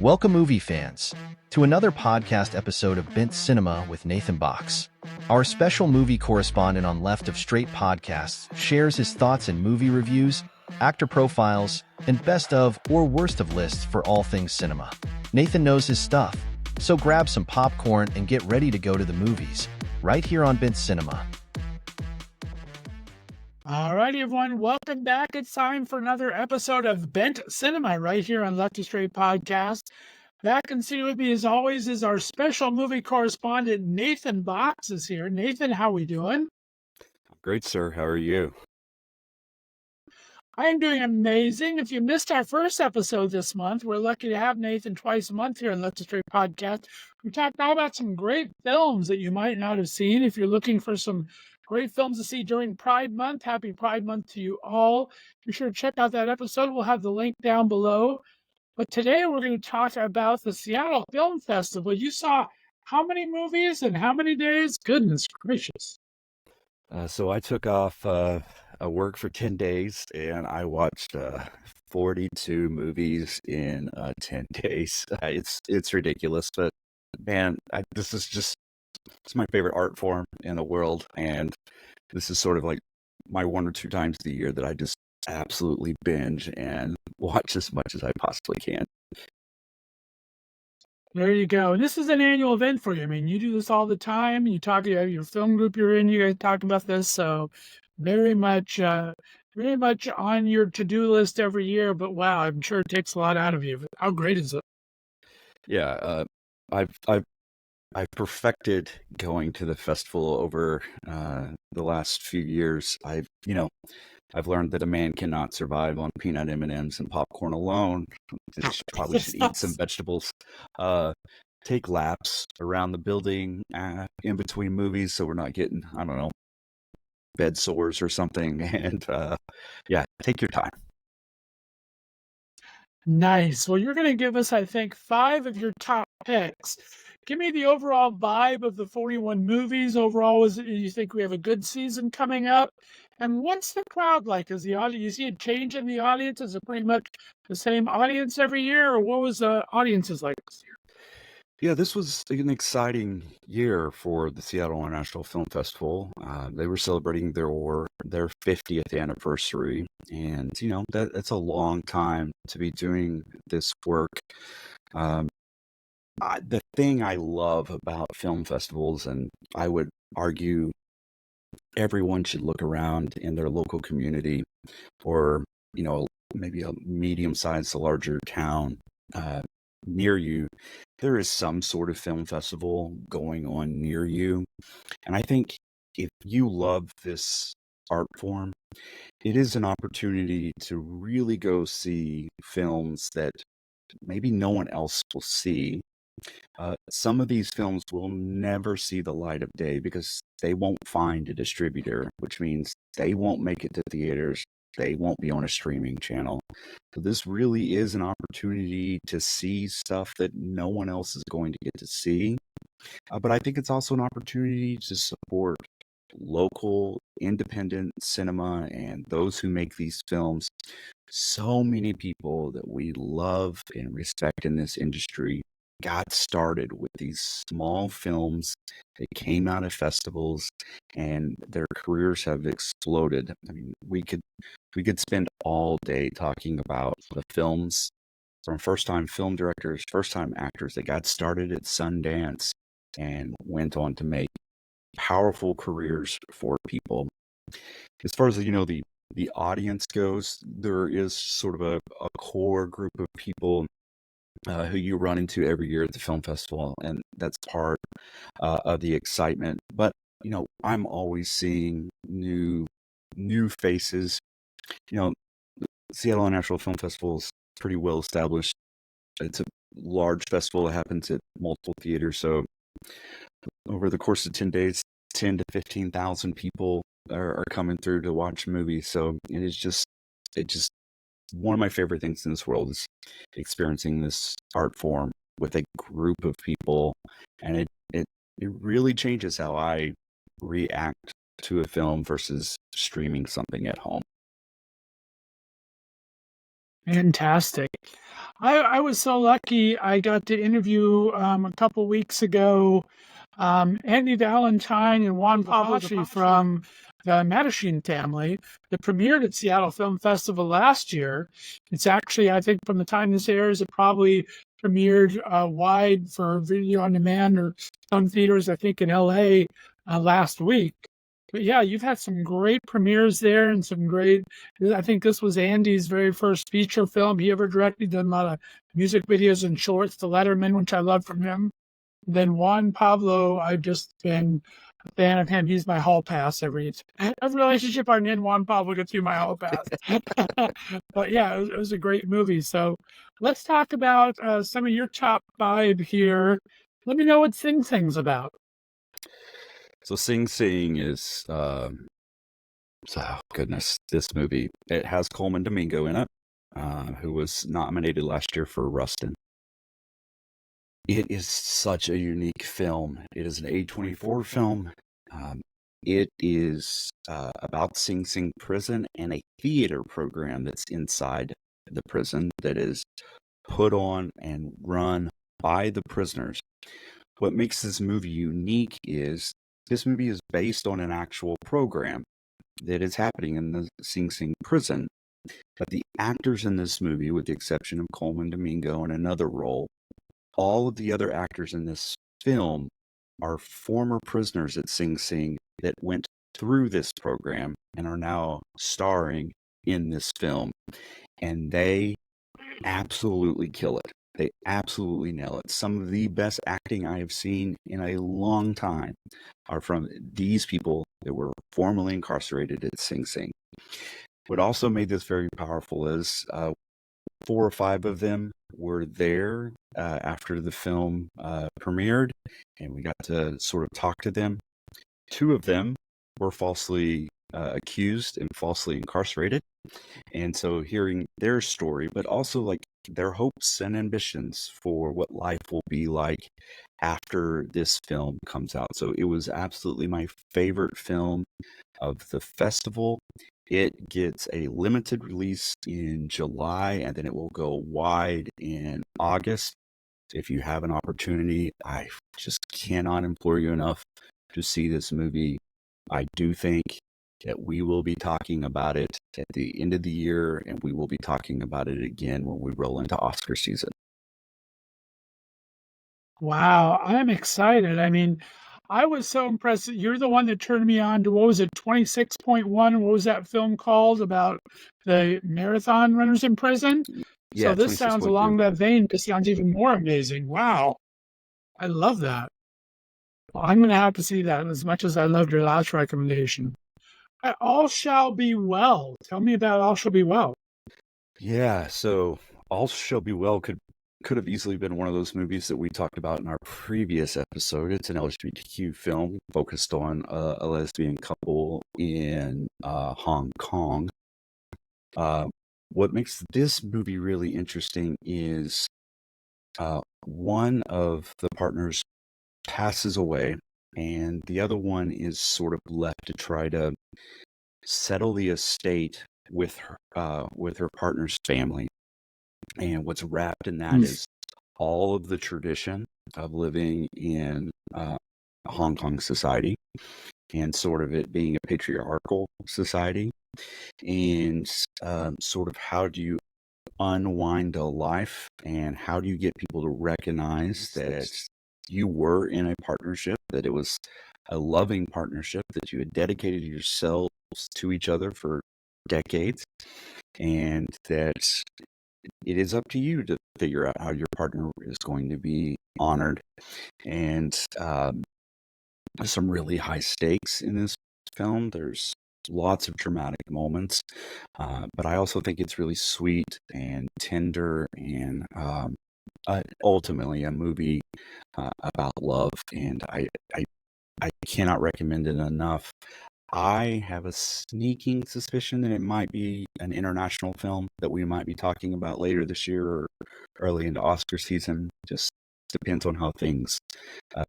Welcome, movie fans, to another podcast episode of Bent Cinema with Nathan Box. Our special movie correspondent on Left of Straight Podcasts shares his thoughts and movie reviews, actor profiles, and best of or worst of lists for all things cinema. Nathan knows his stuff, so grab some popcorn and get ready to go to the movies, right here on Bent Cinema. All righty, everyone. Welcome back. It's time for another episode of Bent Cinema right here on Left of Straight Podcast. Back and sitting with me, as always, is our special movie correspondent, Nathan Box is here. Nathan, how we doing? Great, sir. How are you? I am doing amazing. If you missed our first episode this month, we're lucky to have Nathan twice a month here on Left of Straight Podcast. We talked all about some great films that you might not have seen. If you're looking for some great films to see during Pride Month, happy Pride Month to you all. Be sure to check out that episode. We'll have the link down below. But today we're going to talk about the Seattle Film Festival. You saw how many movies and how many days? Goodness gracious. So I took off work for 10 days and I watched 42 movies in 10 days. It's ridiculous, but man, it's my favorite art form in the world. And this is sort of like my one or two times a year that I just absolutely binge and watch as much as I possibly can. There you go. And this is an annual event for you. I mean, you do this all the time. You have your film group you're in, you guys talk about this. So very much on your to-do list every year. But wow, I'm sure it takes a lot out of you. But how great is it? Yeah, I've perfected going to the festival over the last few years. I've learned that a man cannot survive on peanut M&Ms and popcorn alone. Probably should eat some vegetables. Take laps around the building in between movies so we're not getting, bed sores or something. And take your time. Nice. Well, you're going to give us, I think, 5 of your top picks. Give me the overall vibe of the 41 movies. Overall, you think we have a good season coming up? And what's the crowd like? Is the audience, you see a change in the audience? Is it pretty much the same audience every year? Or what was the audiences like this year? Yeah, this was an exciting year for the Seattle International Film Festival. They were celebrating their 50th anniversary, and that's a long time to be doing this work. The thing I love about film festivals, and I would argue everyone should look around in their local community, or maybe a medium-sized to larger town near you, there is some sort of film festival going on near you. And I think if you love this art form, it is an opportunity to really go see films that maybe no one else will see. Some of these films will never see the light of day because they won't find a distributor, which means they won't make it to theaters. They won't be on a streaming channel. So this really is an opportunity to see stuff that no one else is going to get to see. But I think it's also an opportunity to support local independent cinema and those who make these films. So many people that we love and respect in this industry got started with these small films that came out of festivals, and their careers have exploded. I mean, we could spend all day talking about the films from first-time film directors, first-time actors that got started at Sundance and went on to make powerful careers for people. As far as the audience goes, there is sort of a core group of people who you run into every year at the film festival, and that's part of the excitement. But I'm always seeing new faces. Seattle International Film Festival is pretty well established. It's a large festival that happens at multiple theaters. So over the course of 10 days, 10 to 15,000 people are coming through to watch movies. So it's just one of my favorite things in this world is experiencing this art form with a group of people, and it really changes how I react to a film versus streaming something at home. Fantastic. I was so lucky. I got to interview a couple weeks ago Andy Valentine and Juan Pavashi from the Mattachine family that premiered at Seattle Film Festival last year. It's actually, I think, from the time this airs, it probably premiered wide for video on demand or some theaters, I think, in LA last week. But yeah, you've had some great premieres there and some great. I think this was Andy's very first feature film he ever directed. Done a lot of music videos and shorts, The Letterman, which I love from him. Then Juan Pablo, I've just been a fan of him. He's my hall pass every relationship I'm in. Juan Pablo gets you my hall pass. But yeah, it was a great movie. So let's talk about some of your top 5 here. Let me know what Sing Sing's about. So Sing Sing is, goodness, this movie. It has Coleman Domingo in it, who was nominated last year for Rustin. It is such a unique film. It is an A24 film. It is about Sing Sing prison and a theater program that's inside the prison that is put on and run by the prisoners. What makes this movie unique is this movie is based on an actual program that is happening in the Sing Sing prison. But the actors in this movie, with the exception of Coleman Domingo in another role, all of the other actors in this film are former prisoners at Sing Sing that went through this program and are now starring in this film. And they absolutely kill it. They absolutely nail it. Some of the best acting I have seen in a long time are from these people that were formerly incarcerated at Sing Sing. What also made this very powerful is 4 or 5 of them were there after the film premiered, and we got to sort of talk to them. 2 of them were falsely accused and falsely incarcerated. And so hearing their story, but also like their hopes and ambitions for what life will be like after this film comes out. So it was absolutely my favorite film of the festival. It gets a limited release in July, and then it will go wide in August. If you have an opportunity, I just cannot implore you enough to see this movie. I do think that we will be talking about it at the end of the year, and we will be talking about it again when we roll into Oscar season. Wow, I'm excited. I mean, I was so impressed. You're the one that turned me on to, what was it, 26.1? What was that film called about the marathon runners in prison? So Yeah, this sounds 26.2. along that vein. This sounds even more amazing. Wow, I love that. Well, I'm going to have to see that as much as I loved your last recommendation. All Shall Be Well. Tell me about All Shall Be Well. Yeah, so All Shall Be Well could have easily been one of those movies that we talked about in our previous episode. It's an LGBTQ film focused on a lesbian couple in Hong Kong. What makes this movie really interesting is one of the partners passes away, and the other one is sort of left to try to settle the estate with her partner's family. And what's wrapped in that is all of the tradition of living in Hong Kong society, and sort of it being a patriarchal society, and sort of how do you unwind a life, and how do you get people to recognize that you were in a partnership, that it was a loving partnership, that you had dedicated yourselves to each other for decades, and that it is up to you to figure out how your partner is going to be honored. And there's some really high stakes in this film. There's lots of dramatic moments, but I also think it's really sweet and tender, and ultimately a movie about love. And I cannot recommend it enough. I have a sneaking suspicion that it might be an international film that we might be talking about later this year or early into Oscar season. Just depends on how things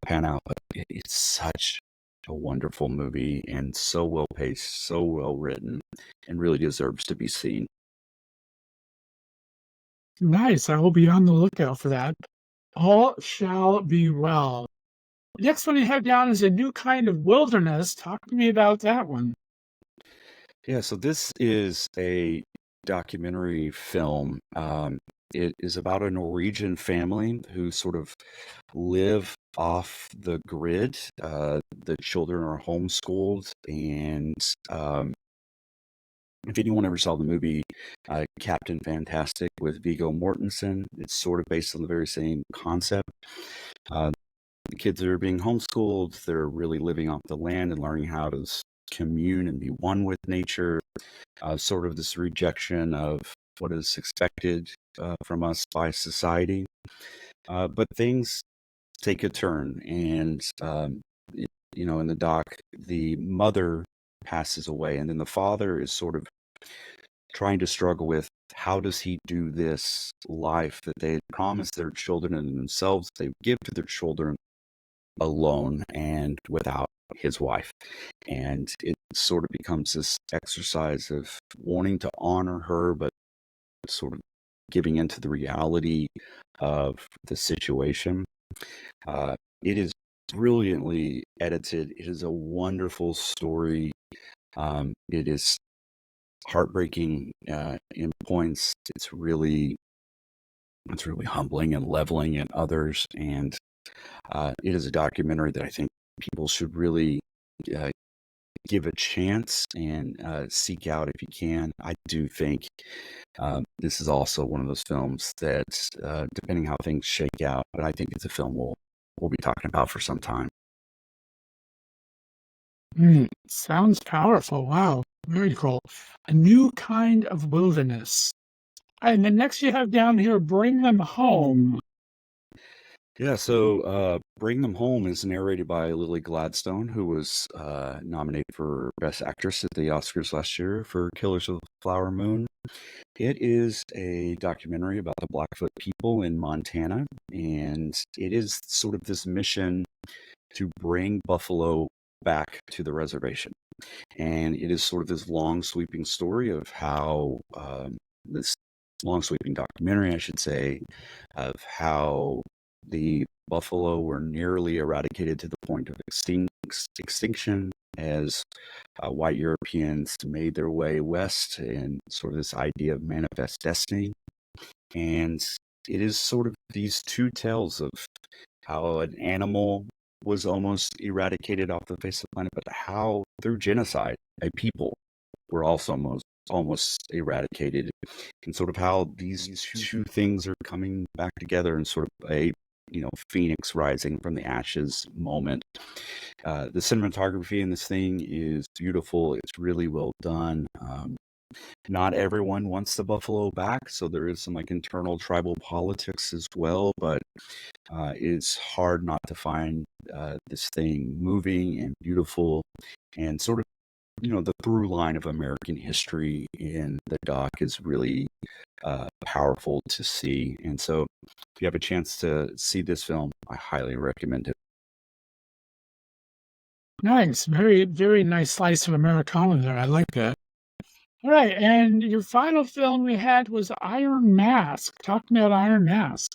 pan out. But it's such a wonderful movie, and so well paced, so well written, and really deserves to be seen. Nice. I will be on the lookout for that. All shall be well. The next one you have down is A New Kind of Wilderness. Talk to me about that one. Yeah, so this is a documentary film. It is about a Norwegian family who sort of live off the grid. The children are homeschooled, and if anyone ever saw the movie Captain Fantastic with Viggo Mortensen, it's sort of based on the very same concept. Uh, the kids are being homeschooled, they're really living off the land and learning how to commune and be one with nature, sort of this rejection of what is expected from us by society. But things take a turn, and in the doc, the mother passes away, and then the father is sort of trying to struggle with how does he do this life that they had promised their children and themselves they would give to their children alone and without his wife. And it sort of becomes this exercise of wanting to honor her, but sort of giving into the reality of the situation. It is brilliantly edited. It is a wonderful story. It is heartbreaking in points. It's really humbling and leveling in others. And it is a documentary that I think people should really give a chance and seek out if you can. I do think this is also one of those films that, depending how things shake out, but I think it's a film we'll be talking about for some time. Sounds powerful. Wow. Very cool. A New Kind of Wilderness. And then next you have down here Bring Them Home. Yeah, so Bring Them Home is narrated by Lily Gladstone, who was nominated for Best Actress at the Oscars last year for Killers of the Flower Moon. It is a documentary about the Blackfoot people in Montana, and it is sort of this mission to bring buffalo back to the reservation. And it is sort of this long sweeping story of how this long sweeping documentary, I should say, of how the buffalo were nearly eradicated to the point of extinction as white Europeans made their way west, and sort of this idea of manifest destiny. And it is sort of these two tales of how an animal was almost eradicated off the face of the planet, but how through genocide, a people were also almost eradicated, and sort of how these two things are coming back together in sort of a phoenix rising from the ashes moment. The cinematography in this thing is beautiful. It's really well done. Not everyone wants the buffalo back, so there is some internal tribal politics as well, but it's hard not to find this thing moving and beautiful, and sort of the through line of American history in the doc is really powerful to see. And so if you have a chance to see this film, I highly recommend it. Nice. Very, very nice slice of Americana there. I like that. All right. And your final film we had was Iron Mask. Talk to me about Iron Mask.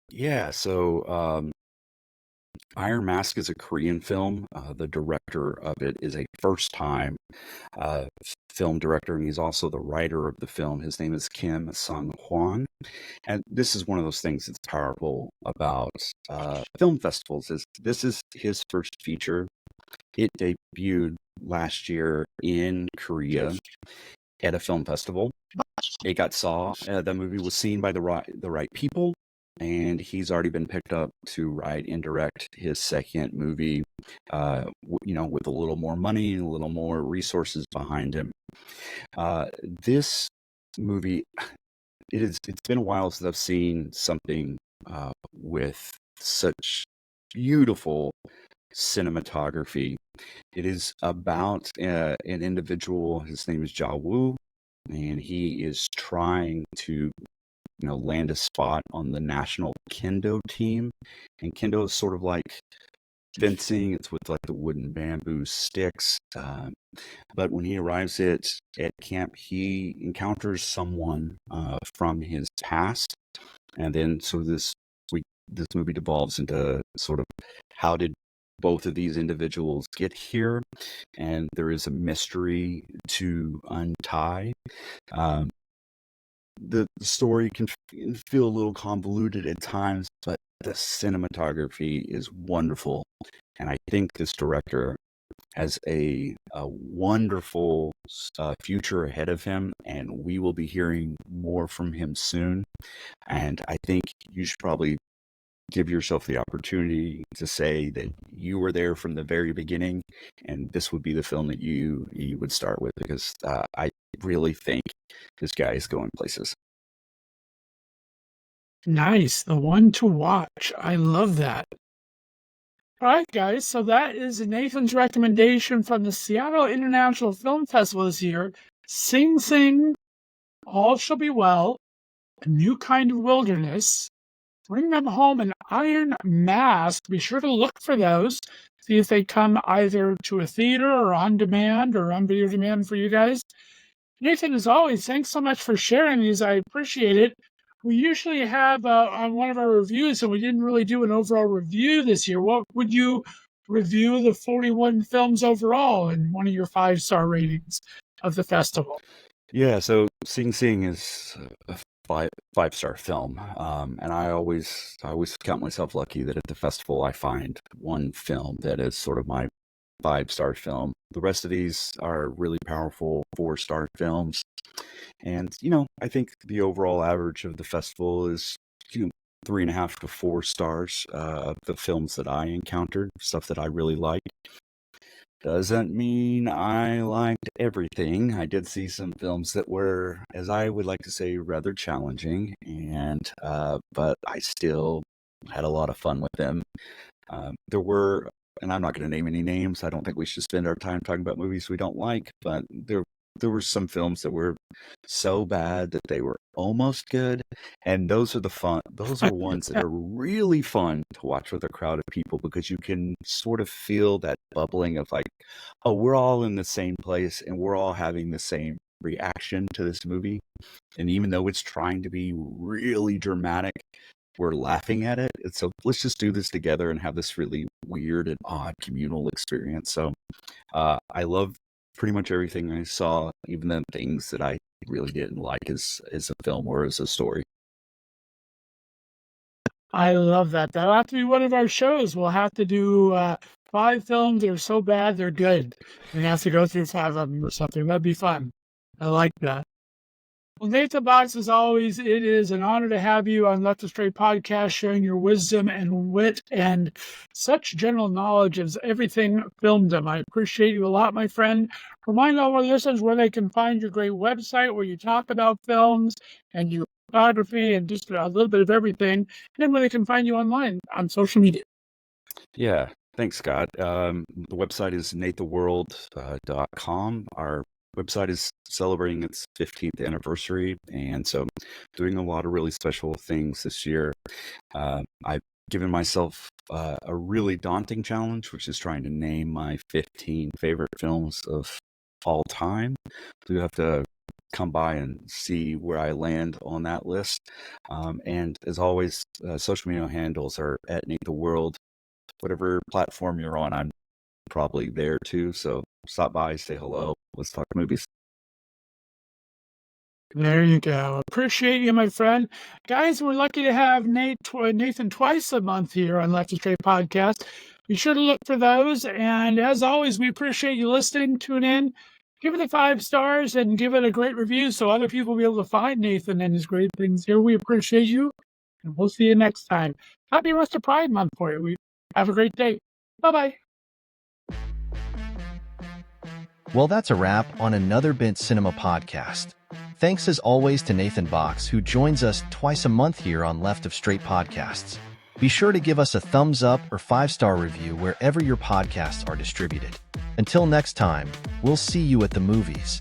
Yeah, so Iron Mask is a Korean film. The director of it is a first-time film director, and he's also the writer of the film. His name is Kim Sung-hwan. And this is one of those things that's powerful about film festivals. This is his first feature. It debuted last year in Korea at a film festival. It got the movie was seen by the right people, and he's already been picked up to write and direct his second movie, with a little more money and a little more resources behind him. This movie, it's been a while since I've seen something with such beautiful cinematography. It is about an individual. His name is Ja Woo, and he is trying to land a spot on the national kendo team. And kendo is sort of like fencing. It's with like the wooden bamboo sticks. But when he arrives at camp, he encounters someone from his past And then so this movie devolves into sort of how did both of these individuals get here, and there is a mystery to untie. Um, the story can feel a little convoluted at times, but the cinematography is wonderful, and I think this director has a wonderful future ahead of him, and we will be hearing more from him soon. And I think you should probably give yourself the opportunity to say that you were there from the very beginning, and this would be the film that you would start with, because I really think this guy is going places. Nice. The one to watch. I love that. All right, guys. So that is Nathan's recommendation from the Seattle International Film Festival this year. Sing Sing, All Shall Be Well, A New Kind of Wilderness, Bring Them Home, and Iron Mask. Be sure to look for those. See if they come either to a theater or on demand or on video demand for you guys. Nathan, as always, thanks so much for sharing these. I appreciate it. We usually have on one of our reviews, and we didn't really do an overall review this year. What would you review the 41 films overall in one of your 5-star ratings of the festival? Yeah, so Sing Sing is a five-star film, and I always count myself lucky that at the festival I find one film that is sort of my 5-star film. The rest of these are really powerful 4-star films. And, I think the overall average of the festival is 3.5 to 4 stars of the films that I encountered, stuff that I really liked. Doesn't mean I liked everything. I did see some films that were, as I would like to say, rather challenging, and but I still had a lot of fun with them. There were, and I'm not going to name any names. I don't think we should spend our time talking about movies we don't like, but there were some films that were so bad that they were almost good, and those are ones that are really fun to watch with a crowd of people, because you can sort of feel that bubbling of like, oh, we're all in the same place and we're all having the same reaction to this movie. And even though it's trying to be really dramatic, we're laughing at it. And so let's just do this together and have this really weird and odd communal experience. So I love pretty much everything I saw, even the things that I really didn't like as a film or as a story. I love that. That'll have to be one of our shows. We'll have to do 5 films that are so bad they're good, and have to go through 5 of them or something. That'd be fun. I like that. Well, Nathan Box, as always, it is an honor to have you on Left of Straight Podcast, sharing your wisdom and wit and such general knowledge of everything filmdom. I appreciate you a lot, my friend. Remind all our listeners where they can find your great website where you talk about films and your photography and just a little bit of everything, and then where they can find you online on social media. Yeah, thanks, Scott. The website is natetheworld.com. Our website is celebrating its 15th anniversary, and so doing a lot of really special things this year. I've given myself a really daunting challenge, which is trying to name my 15 favorite films of all time. So you have to come by and see where I land on that list. And as always, social media handles are at Nate the World. Whatever platform you're on, I'm probably there too. So stop by, say hello. Let's talk movies. There you go. Appreciate you, my friend. Guys, we're lucky to have Nathan twice a month here on Left of Straight Podcast. Be sure to look for those. And as always, we appreciate you listening. Tune in. Give it 5 stars and give it a great review so other people will be able to find Nathan and his great things here. We appreciate you. And we'll see you next time. Happy Rest of Pride Month for you. Have a great day. Bye-bye. Well, that's a wrap on another Bint Cinema podcast. Thanks as always to Nathan Box, who joins us twice a month here on Left of Straight Podcasts. Be sure to give us a thumbs up or 5-star review wherever your podcasts are distributed. Until next time, we'll see you at the movies.